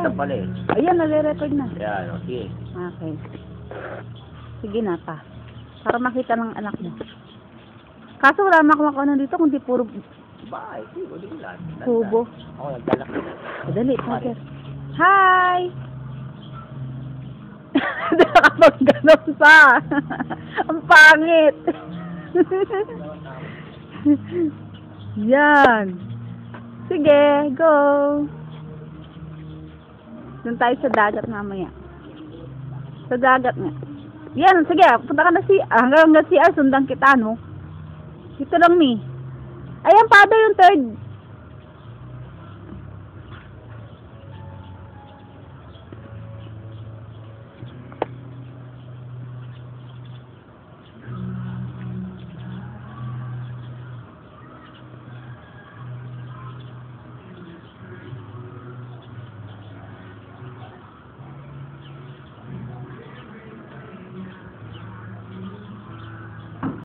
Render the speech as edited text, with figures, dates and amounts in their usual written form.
ito pala eh. Ayan, nare-record na. Yan, okay. Okay. Sige na pa. Para makita ng anak mo. Kaso wala na akong ano dito, kundi puro Bye. Hindi ko lahat. kubo. Ako, nagdalak na. Dali, Parker. Hi! Nakapag ganon pa. Ang pangit. Yan. Sige, go. Doon tayo sa dagat mamaya. Sa dagat nga. Yan, sige. Punta ka na hanggang CR, sundan kita, no? Dito lang, Mi. Ayan, Father, yung third